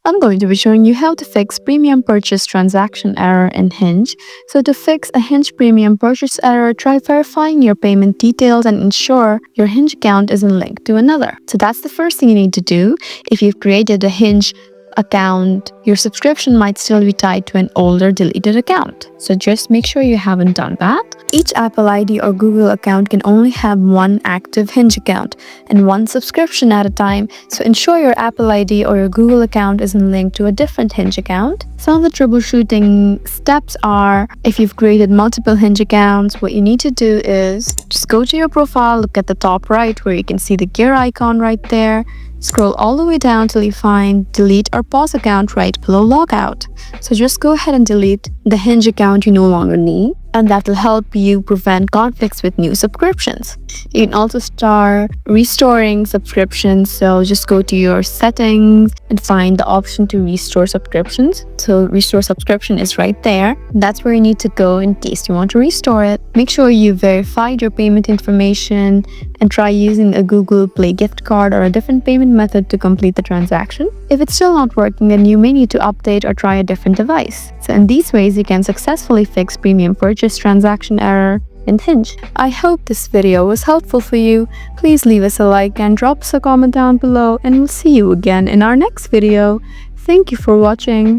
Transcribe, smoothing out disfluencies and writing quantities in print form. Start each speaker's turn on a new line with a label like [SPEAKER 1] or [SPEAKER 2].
[SPEAKER 1] I'm going to be showing you how to fix premium purchase transaction error in Hinge. So to fix a Hinge premium purchase error, try verifying your payment details and ensure your Hinge account isn't linked to another. So that's the first thing you need to do. If you've created a Hinge account, your subscription might still be tied to an older deleted account. So just make sure you haven't done that. Each Apple ID or Google account can only have one active Hinge account and one subscription at a time. So ensure your Apple ID or your Google account isn't linked to a different Hinge account. Some of the troubleshooting steps are, if you've created multiple Hinge accounts, what you need to do is just go to your profile, look at the top right where you can see the gear icon right there. Scroll all the way down till you find delete or pause account right below logout. So just go ahead and delete the Hinge account you no longer need, and that will help you prevent conflicts with new subscriptions. You can also start restoring subscriptions. So just go to your settings and find the option to restore subscriptions. So restore subscription is right there. That's where you need to go in case you want to restore it. Make sure you verified your payment information and try using a Google Play gift card or a different payment method to complete the transaction. If it's still not working, then you may need to update or try a different device. So in these ways, you can successfully fix premium purchase transaction error in Hinge. I hope this video was helpful for you. Please leave us a like and drop us a comment down below, and we'll see you again in our next video. Thank you for watching.